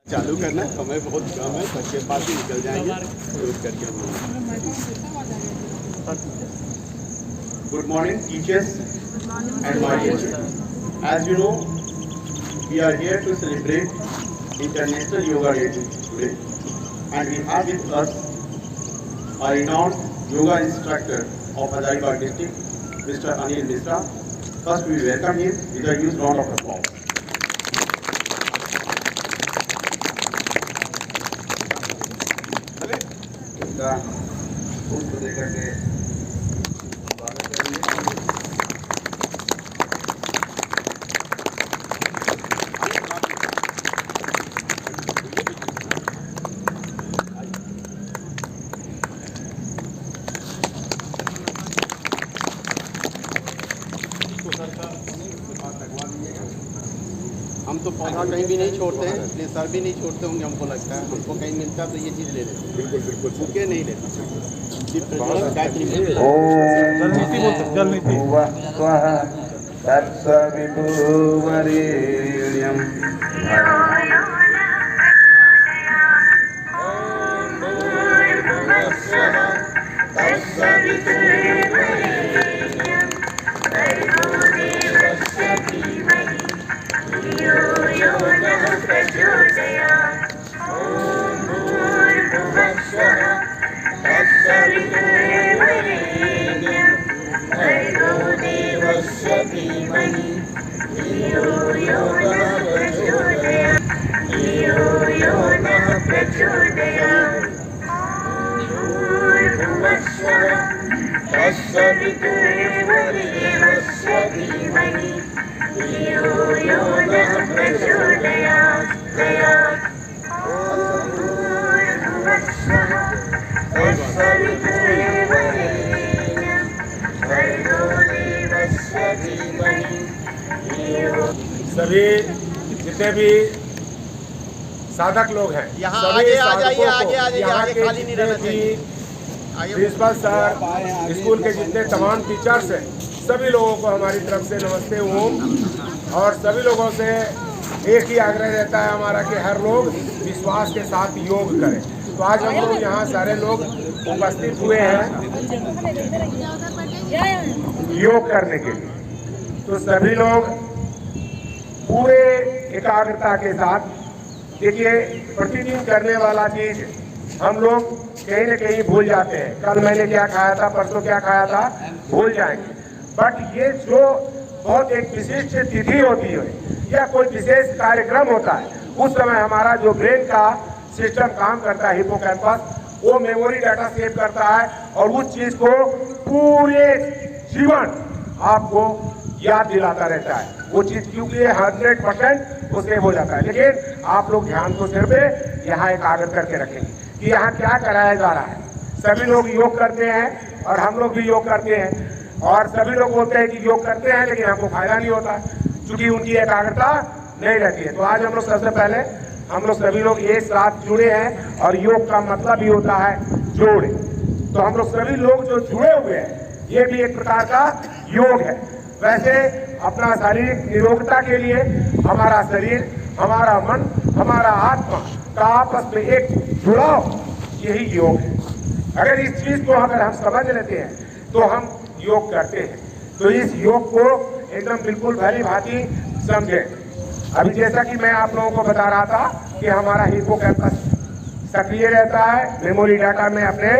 चालू करना है, समय बहुत कम है, बच्चे पास ही निकल जाएंगे रोज करके हम लोग। Good morning teachers and my teacher, as you know we are here to celebrate international yoga day today and we have with us a renowned yoga instructor of Hazaribagh district, Mr. Anil Misra. First we welcome him with a huge round of applause. पुष्प देकर के स्वागत करेंगे। हम तो पौधा कहीं भी नहीं छोड़ते हैं, इसलिए सर भी नहीं छोड़ते होंगे, हमको लगता है। हमको कहीं मिलता है तो ये चीज़ ले लेते हैं। बिल्कुल बिल्कुल बुके नहीं लेते। सभी जितने भी साधक लोग हैं, यहाँ सभी आगे यहाँ के खाली नहीं रहना चाहिए। प्रिंसिपल सर, स्कूल के जितने तमाम टीचर्स हैं, सभी लोगों को हमारी तरफ से नमस्ते ओम। और सभी लोगों से एक ही आग्रह रहता है हमारा कि हर लोग विश्वास के साथ योग करें। तो आज हम लोग यहाँ सारे लोग उपस्थित हुए हैं योग करने के लिए। तो सभी लोग पूरे एकाग्रता के साथ, देखिए प्रतिदिन करने वाला चीज हम लोग कहीं न कहीं भूल जाते हैं। कल मैंने क्या खाया था, परसों क्या खाया था, भूल जाएंगे। बट ये जो बहुत एक विशिष्ट तिथि होती है या कोई विशेष कार्यक्रम होता है, उस समय हमारा जो ब्रेन का सिस्टम काम करता है, हिप्पोकैम्पस, वो मेमोरी डाटा सेव करता है और उस चीज को पूरे जीवन आपको याद दिलाता रहता है वो चीज, क्योंकि 100% वो सेव हो जाता है। लेकिन आप लोग ध्यान को सिर पे यहाँ एकाग्र करके रखेंगे कि यहाँ क्या कराया जा रहा है। सभी लोग योग करते हैं और हम लोग भी योग करते हैं, और सभी लोग बोलते हैं कि योग करते हैं लेकिन हमको फायदा नहीं होता क्योंकि उनकी एकाग्रता नहीं रहती है। तो आज हम लोग सबसे पहले हम लोग सभी लोग एक साथ जुड़े हैं, और योग का मतलब ही होता है जोड़। तो हम लोग सभी लोग जो जुड़े हुए हैं, ये भी एक प्रकार का योग है। वैसे अपना शारीरिक निरोगता के लिए हमारा शरीर, हमारा मन, हमारा आत्मा का आपस में एक जुड़ाव, यही योग है। अगर इस चीज को अगर हम समझ लेते हैं तो हम योग करते हैं। तो इस योग को एकदम बिल्कुल भली भांति समझें। अभी जैसा कि मैं आप लोगों को बता रहा था कि हमारा हिप्पोकैम्पस सक्रिय रहता है, मेमोरी डाटा में अपने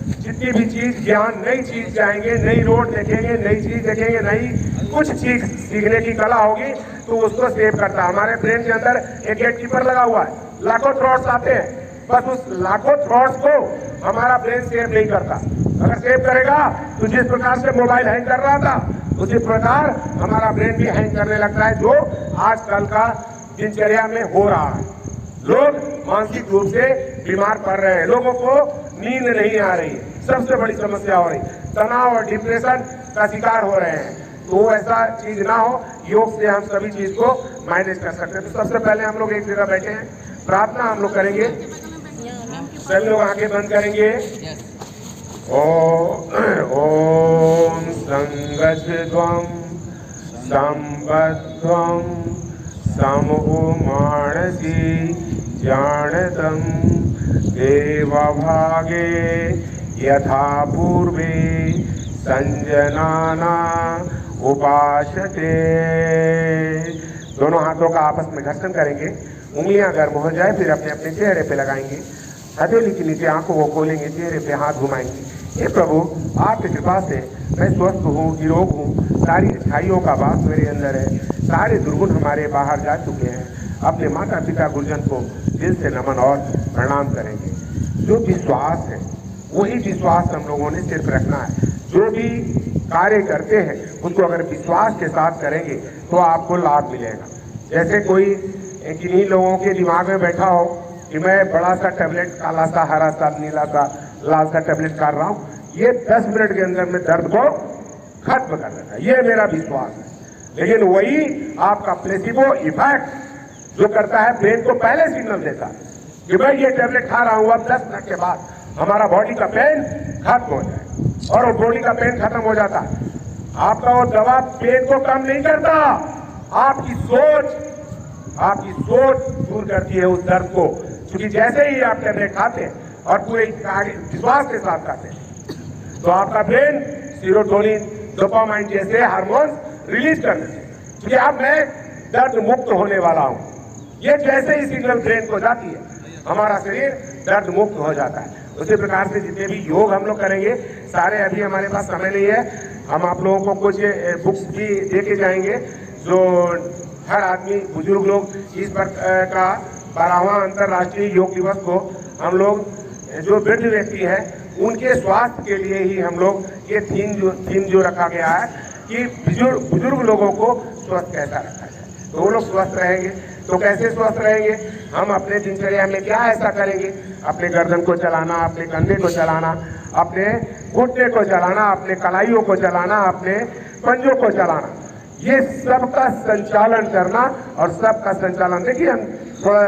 जितनी भी चीज ज्ञान, नई चीज जाएंगे, नई रोड देखेंगे, नई चीज देखेंगे, नई कुछ चीज सीखने की कला होगी तो उसको सेव करता है। हमारे ब्रेन के अंदर एक गेटकीपर लगा हुआ है, लाखों थॉट्स आते हैं, बस उस लाखों थॉट्स को हमारा ब्रेन सेव नहीं करता। अगर सेव करेगा तो जिस प्रकार से मोबाइल हैंग कर रहा था, उसी प्रकार हमारा ब्रेन भी हैंग करने लगता है, जो आजकल का दिनचर्या में हो रहा है। लोग मानसिक रूप से बीमार पड़ रहे हैं, लोगों को नींद नहीं आ रही है, सबसे बड़ी समस्या हो रही, तनाव और डिप्रेशन का शिकार हो रहे हैं। तो ऐसा चीज ना हो, योग से हम सभी चीज को मैनेज कर सकते हैं। तो सबसे पहले हम लोग एक जगह बैठे हैं, प्रार्थना हम लोग करेंगे। सभी लोग आंखें बंद करेंगे। ओम संगच्छध्वं संबद्धं समो मानसी जानतं देवभागे यथा पूर्वे संजनाना उपासते। दोनों हाथों का आपस में घर्षण करेंगे, उंगलियां गर्म हो जाए फिर अपने अपने चेहरे पे लगाएंगे, हथेली के नीचे आंखों को खोलेंगे, चेहरे पे हाथ घुमाएंगे। हे प्रभु, आपकी कृपा से मैं स्वस्थ हूँ, निरोग हूँ, सारी अच्छाइयों का वास मेरे अंदर है, सारे दुर्गुण हमारे बाहर जा चुके हैं। अपने माता पिता गुरुजन को दिल से नमन और प्रणाम करेंगे। जो विश्वास है वही विश्वास हम लोगों ने सिर्फ रखना है। जो भी कार्य करते हैं उसको अगर विश्वास के साथ करेंगे तो आपको लाभ मिलेगा। जैसे कोई किन्हीं लोगों के दिमाग में बैठा हो कि मैं बड़ा सा टैबलेट, काला सा, हरा सा, नीला सा, लाल सा टैबलेट खा रहा हूँ, ये 10 मिनट के अंदर में दर्द को खत्म कर देता है, ये मेरा विश्वास है। लेकिन वही आपका प्लेसिबो इफेक्ट जो करता है, ब्रेन को पहले सिग्नल देता है कि भाई ये टैबलेट खा रहा हूँ, अब 10 मिनट के बाद हमारा बॉडी का पेन खत्म हो जाए, और वो बॉडी का पेन खत्म हो जाता है। आपका वो दवा पेन को कम नहीं करता, आपकी सोच दूर करती है उस दर्द को। क्योंकि जैसे ही आप टैबलेट खाते हैं और पूरे विश्वास के साथ खाते हैं तो आपका ब्रेन सीरोटोनिन, डोपामाइन जैसे हार्मोन्स रिलीज कर देते हैं। क्योंकि अब मैं दर्द मुक्त होने वाला हूँ, ये जैसे ही सिग्नल ब्रेन को जाती है हमारा शरीर दर्द मुक्त हो जाता है। उसी प्रकार से जितने भी योग हम लोग करेंगे सारे, अभी हमारे पास समय नहीं है, हम आप लोगों को कुछ बुक्स भी दे के जाएंगे जो हर आदमी, बुजुर्ग लोग इस पर का 12वां अंतर्राष्ट्रीय योग दिवस को हम लोग जो वृद्ध व्यक्ति हैं उनके स्वास्थ्य के लिए ही हम लोग ये थीम जो रखा गया है कि बुजुर्ग लोगों को स्वस्थ कैसा रखा जाए। तो वो लोग स्वस्थ रहेंगे तो कैसे स्वस्थ रहेंगे? हम अपने दिनचर्या में क्या ऐसा करेंगे? अपने गर्दन को चलाना, अपने कंधे को चलाना, अपने घुटने को चलाना, अपने कलाइयों को चलाना, अपने पंजों को चलाना, ये सबका संचालन करना। और सबका संचालन देखिए हम थोड़ा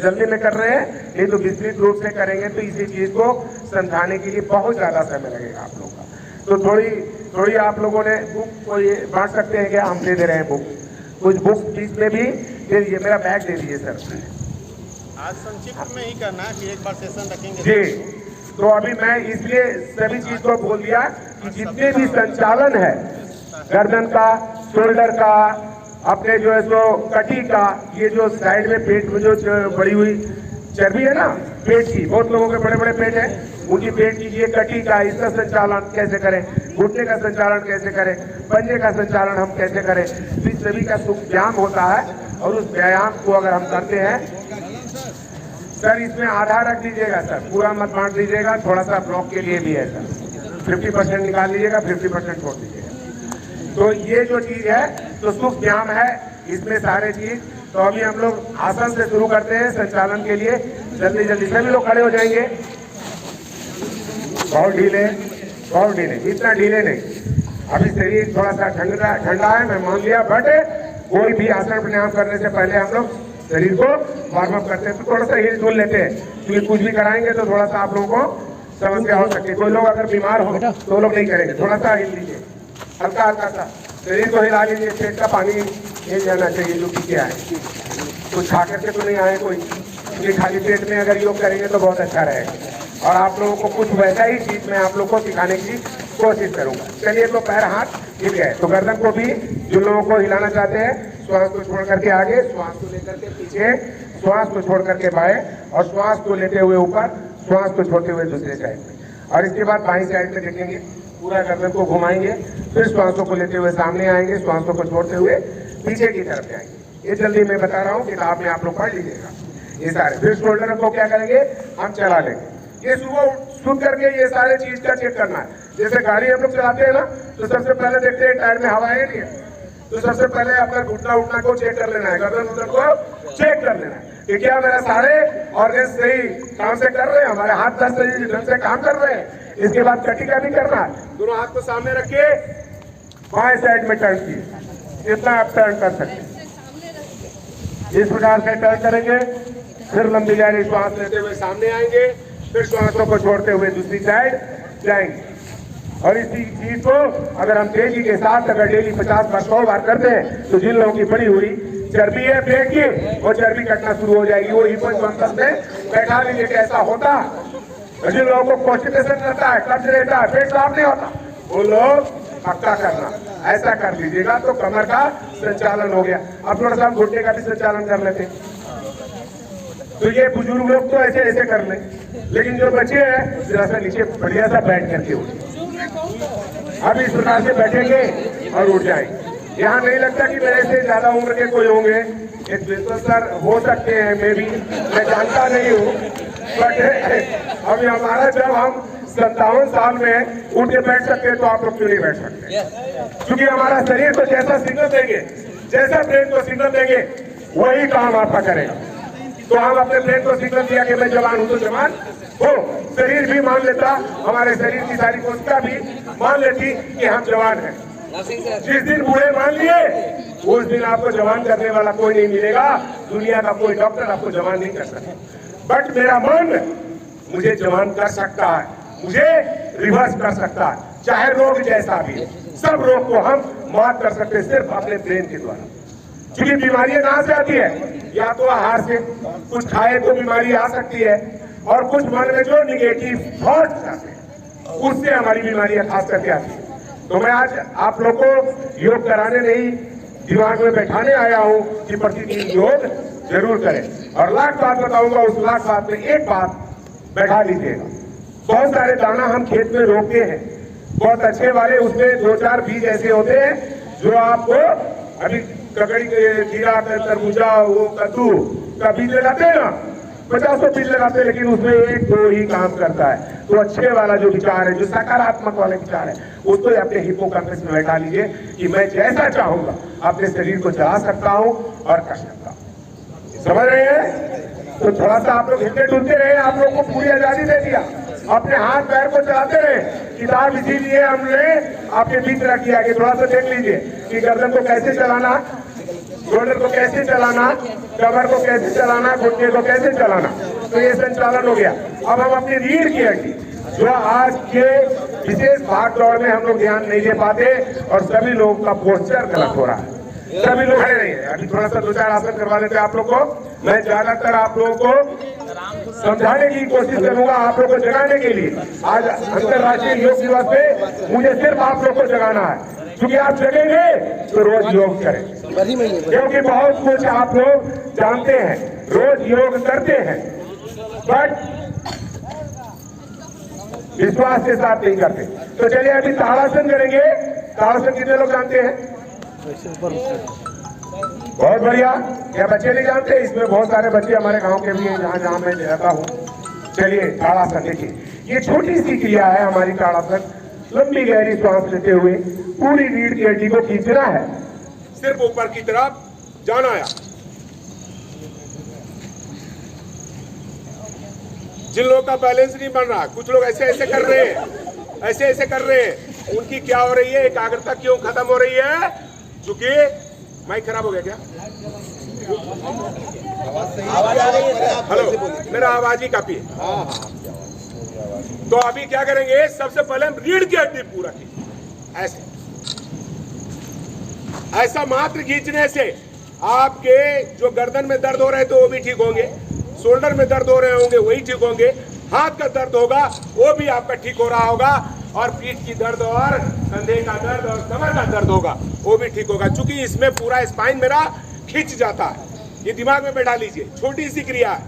जल्दी में कर रहे हैं, ये तो विस्तृत रूप से करेंगे तो इसी चीज को समझाने के लिए बहुत ज्यादा समय लगेगा आप लोगों का। तो थोड़ी आप लोगों ने बुक को ये बांट सकते हैं क्या? हम दे दे रहे हैं बुक, कुछ बुक बीच में भी दे दीजिए। मेरा बैग दे दीजिए सर। आज संक्षिप्त में ही करना है कि एक बार सेशन रखेंगे जी। तो अभी मैं इसलिए सभी चीज को बोल दिया कि जितने भी संचालन है, गर्दन का, शोल्डर का, अपने जो है सो कटी का, ये जो साइड में पेट में जो बड़ी हुई चर्बी है ना पेट की, बहुत लोगों के बड़े बड़े पेट है, उनकी पेट की ये कटी का, इसका संचालन कैसे करें, घुटने का संचालन कैसे करें, पंजे का संचालन हम कैसे करें, इस सभी का व्यायाम होता है। और उस व्यायाम को अगर हम करते हैं सर, इसमें आधा रख दीजिएगा सर, पूरा मत बांट दीजिएगा, थोड़ा सा ब्लॉक के लिए भी है सर, 50% निकाल लीजिएगा, 50% छोड़ दीजिएगा। तो ये जो चीज है तो सुख व्यायाम है, इसमें सारे चीज। तो अभी हम लोग आसन से शुरू करते हैं संचालन के लिए। जल्दी जल्दी सभी लोग खड़े हो जाएंगे। बहुत ढीले, बहुत ढीले, इतना ढीले नहीं। अभी शरीर थोड़ा सा ठंडा है, मैं मान लिया, बट कोई भी आसन प्राणायाम करने से पहले हम लोग शरीर को वार्म अप करते हैं। तो थोड़ा सा हिल डुल लेते हैं, क्योंकि कुछ भी कराएंगे तो थोड़ा सा आप लोगों को समस्या हो सकती है। कोई लोग अगर बीमार हो तो लोग नहीं करेंगे, थोड़ा सा हिल लीजिए, हल्का हल्का सा शरीर को हिला लीजिए। पेट का पानी हिल जाना चाहिए जो पीछे आए, कुछ खा करके तो नहीं आए कोई, क्योंकि खाली पेट में अगर योग करेंगे तो बहुत अच्छा रहेगा। और आप लोगों को कुछ वैसा ही चीज मैं आप लोगों को सिखाने की कोशिश करूंगा। चलिए, तो पैर हाथ हिल गए, तो गर्दन को भी जिन लोगों को हिलाना चाहते हैं, श्वास को छोड़ करके आगे, श्वास को लेकर के पीछे, श्वास को छोड़ करके बाएं, और श्वास को लेते हुए ऊपर, श्वास को छोड़ते हुए दूसरे साइड में। और इसके बाद बाईं साइड में देखेंगे, पूरा गर्दन को घुमाएंगे, फिर श्वासों को लेते हुए सामने आएंगे, श्वासों को छोड़ते हुए पीछे की तरफ आएंगे। ये जल्दी मैं बता रहा हूँ, किताब में आप लोग पढ़ लीजिएगा ये सारे। फिर शोल्डर को क्या करेंगे, हम चला लेंगे। ये सुबह सुन करके ये सारे चीज का चेक करना है। जैसे गाड़ी हम लोग चलाते हैं ना, तो सबसे पहले देखते हैं टायर में हवा है नहीं है, तो सबसे पहले अपना घुटना उठना को चेक कर लेना है, गर्दन को चेक कर लेना है कि क्या मेरा सारे ऑर्गन सही काम से कर रहे हैं, हमारे हाथ सही ढंग से काम कर रहे हैं। इसके बाद कटी का भी करना है, दोनों हाथ को सामने रख के बाएं साइड में टर्न किए, इतना आप टर्न कर सकते हैं। इस प्रकार से टर्न करेंगे, फिर लंबी गहरी श्वास लेते हुए सामने आएंगे, फिर श्वासों को छोड़ते हुए दूसरी साइड जाएंगे। और इसी चीज को अगर हम तेजी के साथ अगर डेली 50 बार 100 बार करते हैं तो जिन लोगों की बड़ी हुई चर्बी है पेट की, वो चर्बी कटना शुरू हो जाएगी। वो हिपोकाम्पस में बैठा लीजिए कैसा होता है। जिन लोगों को कॉन्स्टिपेशन रहता है, कब्ज रहता है, पेट साफ नहीं होता, वो लोग पक्का करना, ऐसा कर लीजिएगा तो कमर का संचालन हो गया। अब थोड़ा सा हम घुटने का भी संचालन कर लेते हैं। तो ये बुजुर्ग लोग तो ऐसे ऐसे कर ले, लेकिन जो बच्चे हैं जरा सा नीचे बढ़िया सा बैठ करके उठे। अब इस प्रकार से बैठेंगे और उठ जाएंगे। यहाँ नहीं लगता कि मेरे से ज्यादा उम्र के कोई होंगे, एक सर हो सकते हैं, मैं जानता नहीं हूँ, बट अभी हमारा जब हम 57 साल में उठ के बैठ सकते हैं तो आप लोग क्यों नहीं बैठ सकते? क्योंकि हमारा शरीर को जैसा सिग्नल देंगे, जैसा ब्रेन को सिग्नल देंगे, वही काम आपका करेगा। तो हम अपने ब्रेन को सिग्नल दिया कि मैं जवान हूं तो जवान हो, शरीर भी मान लेता, हमारे शरीर की सारी कोशिका भी मान लेती कि हम जवान हैं। जिस दिन बूढ़े मान लिए उस दिन आपको जवान करने वाला कोई नहीं मिलेगा, दुनिया का कोई डॉक्टर आपको जवान नहीं कर सकता। बट मेरा मन मुझे जवान कर सकता है, मुझे रिवर्स कर सकता है, चाहे रोग जैसा भी। सब रोग को हम मात कर सकते हैं सिर्फ अपने ब्रेन के द्वारा। क्योंकि बीमारियां कहां से आती है? या तो आहार से, कुछ खाए तो बीमारी आ सकती है, और कुछ मन में जो निगेटिव थॉट्स आते हैं उससे हमारी बीमारियां खास करके आती है। तो मैं आज आप लोग को योग कराने नहीं, दिमाग में बैठाने आया हूं कि प्रतिदिन योग जरूर करें। और लाख बात बताऊंगा, उस लाख बात में एक बात बैठा लीजिएगा। बहुत सारे दाना हम खेत में रोपते हैं, बहुत अच्छे वाले, उसमें 2-4 बीज ऐसे होते हैं जो आपको अभी ककड़ी, खीरा, तरबूजा, वो कद्दू का बीज लगाते हैं ना, 50 बीज लगाते हैं, लेकिन उसमें 1-2 ही काम करता है। तो अच्छे वाला जो विचार है, जो सकारात्मक वाले विचार है, उसको अपने हिपोकाम्पस में बैठा लीजिए कि मैं जैसा चाहूंगा अपने शरीर को चला सकता हूं और कर सकता हूं। समझ रहे हैं? तो थोड़ा सा आप लोग हिलते डुलते रहे, आप लोग को पूरी आजादी दे दिया, अपने हाथ पैर को चलाते रहे। किताब इसीलिए हमने आपके बीच रख दिया कि थोड़ा सा देख लीजिए कि गर्दन को कैसे चलाना, शोल्डर को कैसे चलाना, कमर को कैसे चलाना, घुटने को कैसे चलाना। तो ये संचालन हो गया। अब हम अपनी रीढ़ की हड्डी, जो आज के विशेष भाग दौड़ में हम लोग ध्यान नहीं दे पाते, और सभी लोगों का पोस्चर गलत हो रहा है, सभी लोग खड़े नहीं है। अभी थोड़ा सा 2-4 आसन करवा लेते हैं आप लोग को। मैं ज्यादातर आप लोगों को समझाने की कोशिश करूंगा, आप लोग को जगाने के लिए। आज अंतर्राष्ट्रीय योग दिवस पे मुझे सिर्फ आप लोग को जगाना है, क्योंकि आप जगेंगे तो रोज योग करें, क्योंकि बहुत कुछ आप लोग जानते हैं, रोज योग करते हैं, बट विश्वास के साथ नहीं करते। तो चलिए अभी ताड़ासन करेंगे। ताड़ासन कितने लोग जानते हैं? बहुत बढ़िया। क्या बच्चे नहीं जानते? इसमें बहुत सारे बच्चे हमारे गांव के भी हैं, जहां जहां मैं रहता हूं। चलिए ताड़ासन देखिए, ये छोटी सी क्रिया है हमारी ताड़ासन। लंबी गहरी सांस लेते हुए पूरी रीढ़ की हड्डी को खींचना है, सिर्फ ऊपर की तरफ जाना है। जिन लोगों का बैलेंस नहीं बन रहा, कुछ लोग ऐसे ऐसे कर रहे हैं, ऐसे ऐसे कर रहे हैं, उनकी क्या हो रही है? एकाग्रता क्यों खत्म हो रही है? क्योंकि माइक खराब हो गया क्या? हेलो, मेरा आवाज ही काफी है। तो अभी क्या करेंगे? सबसे पहले हम रीढ़ की हड्डी पूरा खींच, ऐसे ऐसा मात्र खींचने से आपके जो गर्दन में दर्द हो रहे थे वो भी ठीक होंगे, शोल्डर में दर्द हो रहे होंगे वही ठीक होंगे, हाथ का दर्द होगा वो भी आपका ठीक हो रहा होगा, और पीठ की दर्द और कंधे का दर्द और कमर का दर्द होगा वो भी ठीक होगा। क्योंकि इसमें पूरा स्पाइन मेरा खिंच जाता है। ये दिमाग में बैठा लीजिए, छोटी सी क्रिया है,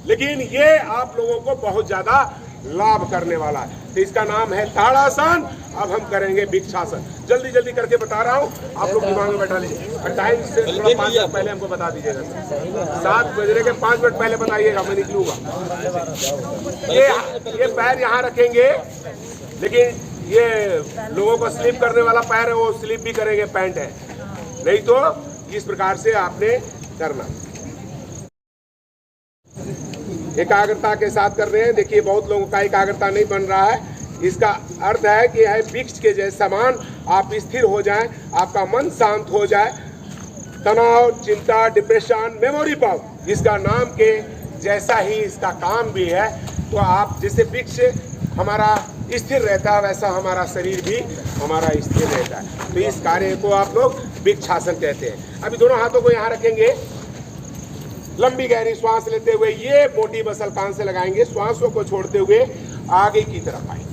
लेकिन ये आप लोगों को बहुत ज्यादा लाभ करने वाला है। तो इसका नाम है ताड़ासन। अब हम करेंगे भिक्षासन। जल्दी जल्दी करके बता रहा हूँ, आप लोग दिमाग में बैठा लीजिए। टाइम से थोड़ा 5 मिनट पहले हमको बता दीजिएगा। 7 बजने के 5 मिनट पहले बताइएगा, मैं निकलूंगा। ये पैर यहाँ रखेंगे, लेकिन ये लोगों को स्लिप करने वाला पैर है, वो स्लिप भी करेंगे, पैंट है, नहीं तो इस प्रकार से आपने करना। एकाग्रता के साथ कर रहे हैं। देखिए बहुत लोगों का एकाग्रता नहीं बन रहा है। इसका अर्थ है कि है वृक्ष के जैसे समान आप स्थिर हो जाएं, आपका मन शांत हो जाए, तनाव, चिंता, डिप्रेशन, मेमोरी पावर, इसका नाम के जैसा ही इसका काम भी है। तो आप जैसे वृक्ष हमारा स्थिर रहता है, वैसा हमारा शरीर भी हमारा स्थिर रहता है। तो इस कार्य को आप लोग वृक्षासन कहते हैं। अभी दोनों हाथों को यहाँ रखेंगे, लंबी गहरी श्वास लेते हुए ये मोटी मसल कान से लगाएंगे, श्वासों को छोड़ते हुए आगे की तरफ आएंगे।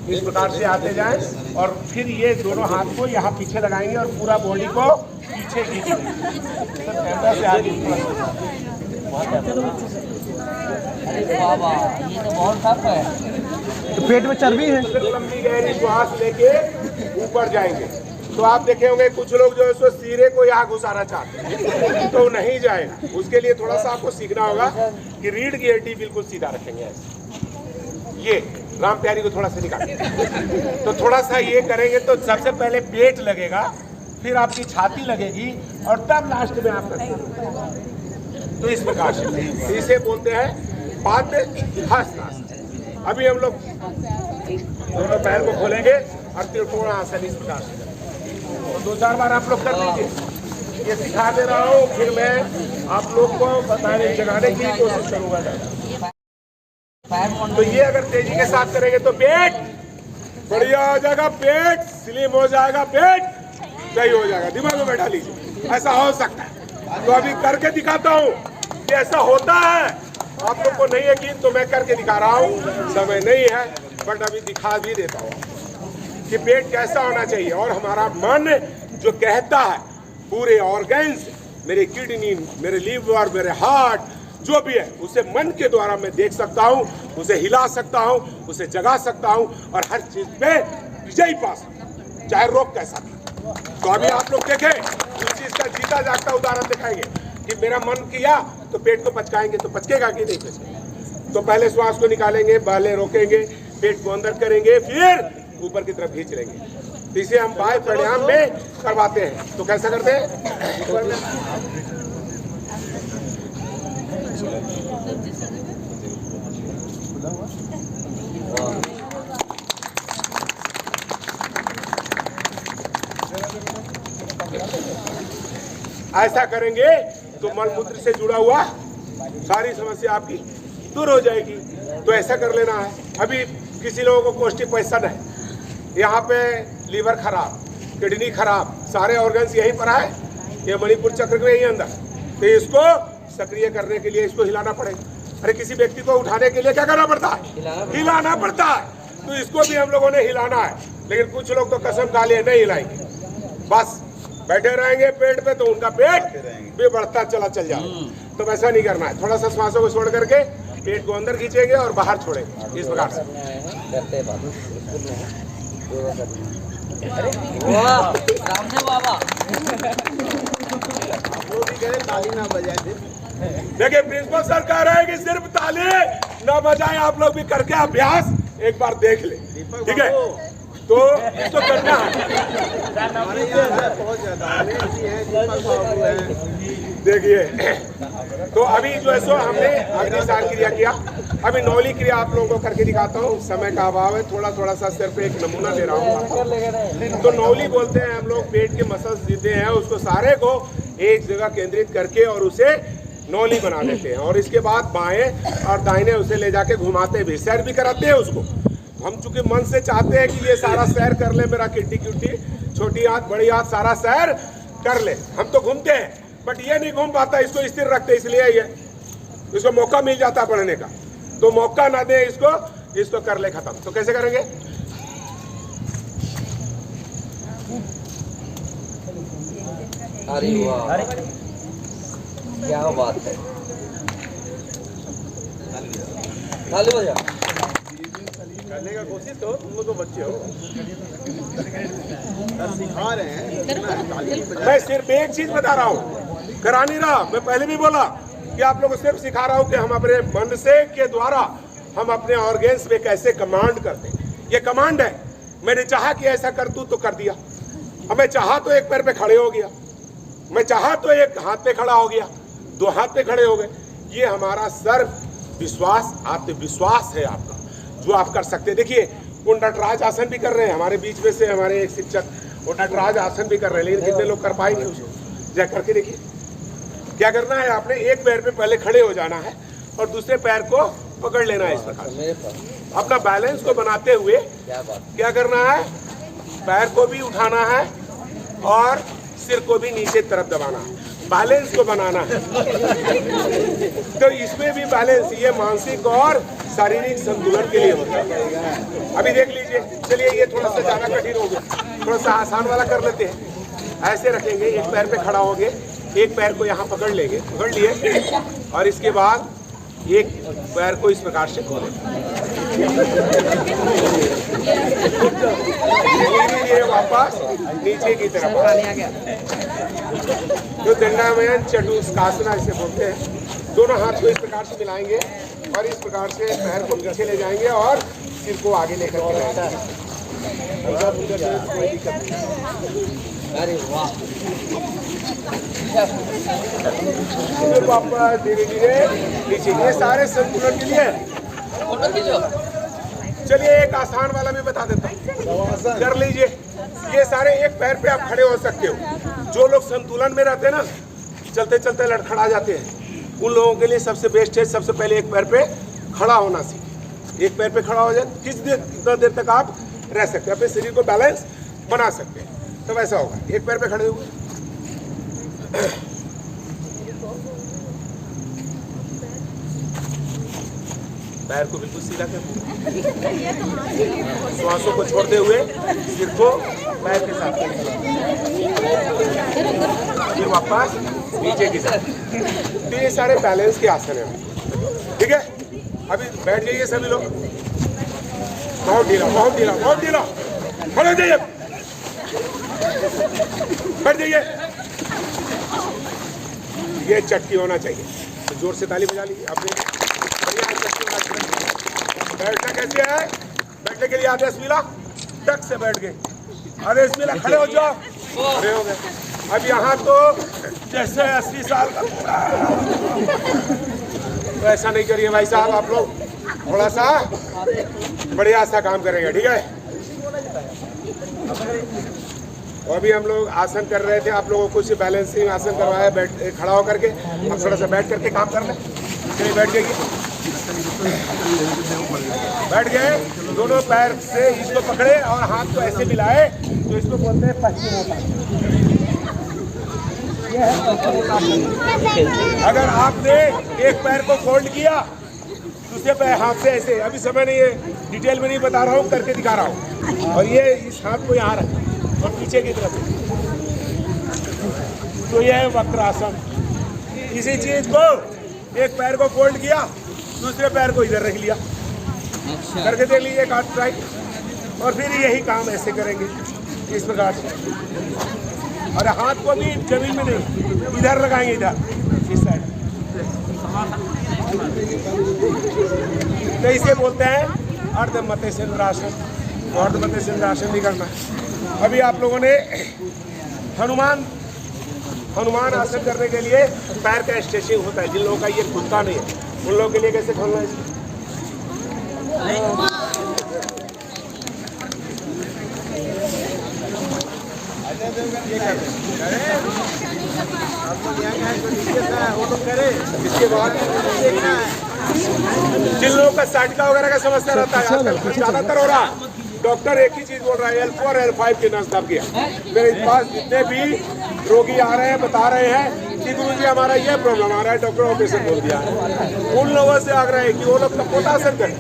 इस प्रकार से आते जाएं और फिर ये दोनों हाथ को यहाँ पीछे लगाएंगे और पूरा बॉडी को पीछे खींचेंगे। कैमरा से आगे बाबा ये तो बहुत टफ है। तो पेट में चर्बी है। लंबी गहरी श्वास लेके ऊपर जाएंगे। तो आप देखे होंगे कुछ लोग जो है सो सिरे को यहाँ घुसाना चाहते हैं, तो नहीं जाएगा। उसके लिए थोड़ा सा आपको सीखना होगा कि रीढ़ की हड्डी बिल्कुल सीधा रखेंगे ऐसे। ये राम प्यारी को थोड़ा सा निकाल, तो थोड़ा सा ये करेंगे तो सबसे पहले पेट लगेगा, फिर आपकी छाती लगेगी और तब लास्ट में आप करेंगे। तो इस प्रकार से इसे बोलते हैं पादहस्तासन। अभी हम लोग दोनों पैर को खोलेंगे और त्रिकोणासन इस प्रकार से। तो 2-4 बार आप लोग कर लीजिए। ये सिखा दे रहा हूँ, फिर मैं आप लोग को बताने जगाने की कोशिश करूंगा। तो ये अगर तेजी के साथ करेंगे तो पेट बढ़िया हो जाएगा, पेट स्लिम हो जाएगा, पेट सही हो जाएगा। दिमाग में बैठा लीजिए, ऐसा हो सकता है। तो अभी करके दिखाता हूँ कि ऐसा होता है। आप लोग को नहीं यकीन तो मैं करके दिखा रहा हूँ, समय नहीं है बट अभी दिखा भी देता हूँ कि पेट कैसा होना चाहिए। और हमारा मन जो कहता है, पूरे ऑर्गन्स, मेरे किडनी, मेरे लीवर, मेरे हार्ट, जो भी है उसे मन के द्वारा मैं देख सकता हूँ, उसे हिला सकता हूँ, उसे जगा सकता हूँ और हर चीज पे विजय पा सकता हूँ, चाहे रोग कैसा भी। तो अभी आप लोग देखें, उस चीज का जीता जागता उदाहरण दिखाएंगे कि मेरा मन किया तो पेट को पचकाएंगे, तो पचकेगा कि नहीं पचकेगा। तो पहले श्वास को निकालेंगे, पहले रोकेंगे, पेट को अंदर करेंगे, फिर ऊपर की तरफ खींच लेंगे। तो इसे हम बाह्य प्राणायाम में करवाते हैं। तो कैसा करते हैं? ऐसा करेंगे तो मलमूत्र से जुड़ा हुआ सारी समस्या आपकी दूर हो जाएगी। तो ऐसा कर लेना है। अभी किसी लोगों को कॉन्स्टिपेशन है, यहाँ पे लीवर खराब, किडनी खराब, सारे ऑर्गन्स यहीं पर है, ये मणिपुर चक्र के यहीं अंदर। तो इसको सक्रिय करने के लिए इसको हिलाना पड़ेगा। अरे किसी व्यक्ति को उठाने के लिए क्या करना पड़ता है? हिलाना पड़ता है। तो इसको भी हम लोगों ने हिलाना है। लेकिन कुछ लोग तो कसम खा लिए नहीं हिलाएंगे, बस बैठे रहेंगे पेट पे, तो उनका पेट भी बढ़ता चल जाएगा। तो वैसा नहीं करना है। थोड़ा सा श्वासों को छोड़ करके पेट को अंदर खींचेंगे और बाहर छोड़ेंगे, इस प्रकार से। रामदेव बाबा ताली ना बजाए। देखिए प्रिंसिपल सर कह रहे हैं कि सिर्फ ताली ना बजाएं, आप लोग भी करके अभ्यास एक बार देख ले, ठीक है? तो इसको करना देखिए। तो अभी जो है सो हमने अग्निसार क्रिया किया, अभी नौली क्रिया आप लोगों को करके दिखाता हूँ। समय का अभाव है, थोड़ा सा सिर्फ एक नमूना ले रहा हूँ। तो नौली बोलते हैं हम लोग, पेट के मसल्स जितने हैं उसको सारे को एक जगह केंद्रित करके और उसे नौली बना लेते हैं। और इसके बाद बाएं और दाहिने उसे ले जाके घुमाते भी, सैर भी कराते हैं उसको। हम चूंकि मन से चाहते हैं कि ये सारा सैर कर ले, मेरा किड्डी क्यूटी, छोटी हाथ बड़ी हाथ सारा सैर कर ले। हम तो घूमते हैं बट ये नहीं घूम पाता, इसको स्थिर रखते, इसलिए ये इसको मौका मिल जाता पढ़ने का। तो मौका ना दे इसको कर ले खत्म। तो कैसे करेंगे? अरे वाह, क्या बात है। ताली बजा। करने का कोशिश करो, तुम लोग तो बच्चे हो, सिखा रहे हैं। मैं सिर्फ एक चीज बता रहा हूँ, करा नहीं रहा। मैं पहले भी बोला कि आप लोगों को सिर्फ सिखा रहा हूँ कि हम अपने मन से के द्वारा हम अपने ऑर्गन्स पे कैसे कमांड करते हैं। ये कमांड है। मैंने चाहा कि ऐसा कर तू तो कर दिया। अब मैं चाहा तो एक पैर पे खड़े हो गया, मैं चाहा तो एक हाथ पे खड़ा हो गया, 2 हाथ पे खड़े हो गए। ये हमारा सर्व विश्वास, आत्मविश्वास है आपका, जो आप कर सकते हैं। देखिए वो नटराज आसन भी कर रहे हैं हमारे बीच में से, हमारे एक शिक्षक वो नटराज आसन भी कर रहे हैं। लेकिन कितने लोग कर पाएंगे उसको? जय करके देखिए। क्या करना है आपने, एक पैर पे पहले खड़े हो जाना है और दूसरे पैर को पकड़ लेना है इस प्रकार से। अपना बैलेंस को बनाते हुए क्या करना है, पैर को भी उठाना है और सिर को भी नीचे तरफ दबाना है, बैलेंस को बनाना है। तो इसमें भी बैलेंस, ये मानसिक और शारीरिक संतुलन के लिए होता है। अभी देख लीजिए, चलिए ये थोड़ा सा ज्यादा कठिन हो गया, थोड़ा सा आसान वाला कर लेते हैं। ऐसे रखेंगे, एक पैर पे खड़ा होगे, एक पैर को यहाँ पकड़ लेंगे, पकड़ लिए, और इसके बाद एक पैर को इस प्रकार से खोलें, ये वापस नीचे की तरफ। जो दंडामयन चतुष्कासना इसे बोलते हैं। दोनों हाथ को इस प्रकार से मिलाएंगे और इस प्रकार से पैर को पीछे ले जाएंगे और सिर को आगे लेकर के जाएंगे। कोई दिक्कत नहीं। अरे वाह, वापस धीरे धीरे नीचे। ये सारे संतुलन के लिए। फोटो खींचो। चलिए एक आसान वाला भी बता देता हूँ, कर लीजिए। ये सारे एक पैर पे आप खड़े हो सकते हो। जो लोग संतुलन में रहते हैं ना, चलते चलते लड़खड़ा जाते हैं, उन लोगों के लिए सबसे बेस्ट है, सबसे पहले एक पैर पे खड़ा होना सीखें। एक पैर पे खड़ा हो जाए, कितना देर तक आप रह सकते हैं, अपने शरीर को बैलेंस बना सकते हैं। तब ऐसा होगा, एक पैर पे खड़े हुए, पैर को बिल्कुल सीधा कर, श्वासों को छोड़ते हुए सिर को पैर के साथ, फिर वापस नीचे की साथ। तो ये सारे बैलेंस के आसन हैं, ठीक है। अभी बैठ जाइए सभी लोग, बहुत ढीला, बहुत ढीला, बहुत ढीला, खड़े हो जाइए, बैठ जाइए। ये चटकी होना चाहिए, तो जोर से ताली बजा लीजिए अपने। बैठना कैसे है, बैठने के लिए आदेश मिला, टक से बैठ गए, आदेश मिला, खड़े हो जाओ, खड़े हो गए। अब यहाँ तो जैसे 80 साल का, तो ऐसा नहीं करिए भाई साहब, आप लोग थोड़ा सा बढ़िया सा काम करेंगे, ठीक है। और अभी हम लोग आसन कर रहे थे, आप लोगों को कुछ बैलेंसिंग आसन करवाया, बैठ खड़ा होकर के। अब थोड़ा सा बैठ करके काम कर लें, चलिए बैठ जाइए, बैठ गए। दोनों पैर से इसको पकड़े और हाथ को ऐसे मिलाए, तो इसको बोलते हैं पश्चिमोत्तान। अगर आपने एक पैर को फोल्ड किया, दूसरे पैर हाथ से ऐसे, अभी समय नहीं है, डिटेल में नहीं बता रहा हूँ, करके दिखा रहा हूँ। और ये इस हाथ को यहाँ रखें और पीछे की तरफ, तो यह है वक्रासन। इसी चीज को, एक पैर को फोल्ड किया, दूसरे पैर को इधर रख लिया, करके देख लीजिए एक हाथ ट्राई, और फिर यही काम ऐसे करेंगे इस प्रकार से। और हाथ को भी जमीन में नहीं, इधर लगाएंगे, इधर इस साइड। तो इसे बोलते हैं अर्धमध्य सेंद्रासन। अर्धमध्य सेंद्रासन भी करना है। अभी आप लोगों ने हनुमान आसन करने के लिए पैर का स्ट्रेचिंग होता है। जिन लोगों का ये खुलता नहीं है, उन लोगों के लिए कैसे खोलना है? इसके बाद जिन लोगों का साइटिका वगैरह का समस्या रहता है, आजकल ज्यादातर हो रहा है, डॉक्टर एक ही चीज बोल रहा है, L4 L5 के नस दब गया। मेरे पास जितने भी रोगी आ रहे हैं, बता रहे हैं कि गुरुजी हमारा ये प्रॉब्लम आ रहा है, डॉक्टर ऑपरेशन बोल दिया। उन लोगों से आग्रह है कि वो लोग कपोतासन करें।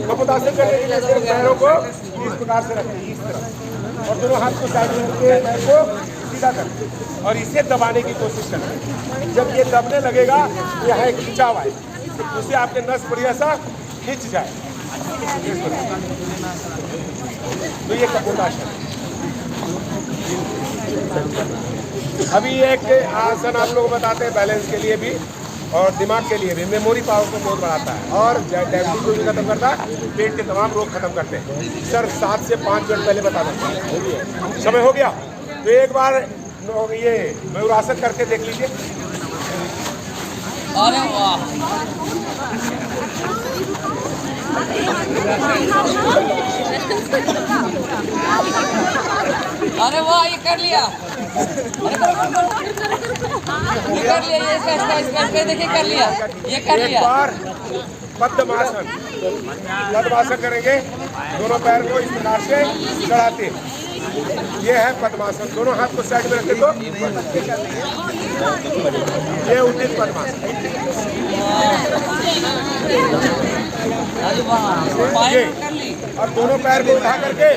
कपोतासन करने के लिए सिर्फ पैरों को इस प्रकार से रखें, इस तरह, और दोनों हाथ को साइड में रखते, पैर को सीधा करें और इसे दबाने की कोशिश करें। जब ये दबने लगेगा, यहाँ एक खिंचाव आए, उससे आपके नस बढ़िया सा खिंच जाए। तो ये कपोतासन। अभी एक आसन आप लोग बताते हैं बैलेंस के लिए भी और दिमाग के लिए भी, मेमोरी पावर को बहुत बढ़ाता है और डायबिटीज को भी खत्म करता है, पेट के तमाम रोग खत्म करते हैं। सर 7 से 5 मिनट पहले बता दें, समय हो गया तो एक बार ये मयूरासन करके देख लीजिए। अरे वाह, अरे वाह, ये कर लिया, अरे ये कर लिया, ये इसका देखिए कर लिया, ये कर लिया। पद्मासन। पद्मासन करेंगे, दोनों पैर को इस प्रकार से चढ़ाते हैं। ये है पद्मासन। दोनों हाथ को साइड में रखते तो ये उचित पद्मासन। ये और दोनों पैर को उठा करके,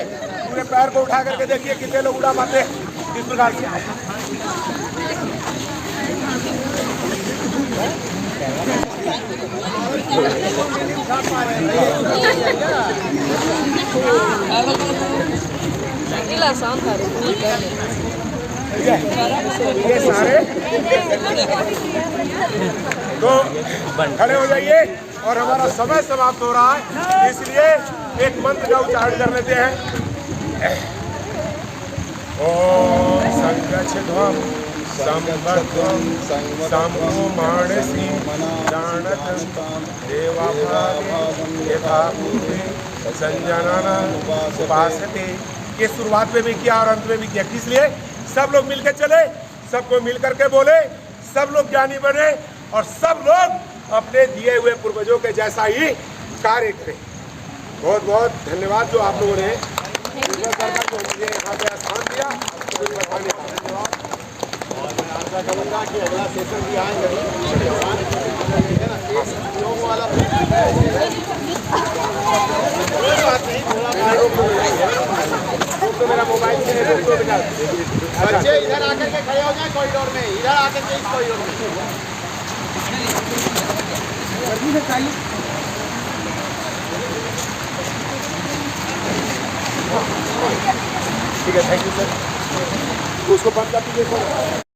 पूरे पैर को उठा करके देखिए कितने लोग उड़ा पाते हैं इस प्रकार से। आसान था ये सारे तो खड़े हो जाइए और हमारा समय समाप्त हो रहा है, इसलिए एक मंत्र का उच्चारण कर लेते हैं। ओम संगच्छध्वं संवध्वं समो मानसी जानतं देवाभावे यथा पूर्वे संजनना उपासते। ये शुरुआत में भी किया और अंत में भी किया, इसलिए सब लोग मिलकर चले, सबको मिलकर के बोले, सब लोग ज्ञानी बने और सब लोग अपने दिए हुए पूर्वजों के जैसा ही कार्य करें। बहुत बहुत धन्यवाद जो आप लोगों ने मुझे यहाँ पे स्थान दिया, कुछ बताने का धन्यवाद। आशा करूँगा कि अगला सेशन भी आएंगे योग वाला। कोई बात नहीं, थोड़ा तो मेरा मोबाइल से बच्चे इधर आकर के खड़े हो जाए कॉरिडोर में, इधर आकर के इस कॉरिडोर में। ठीक है, थैंक यू सर। उसको बंद कर दीजिए।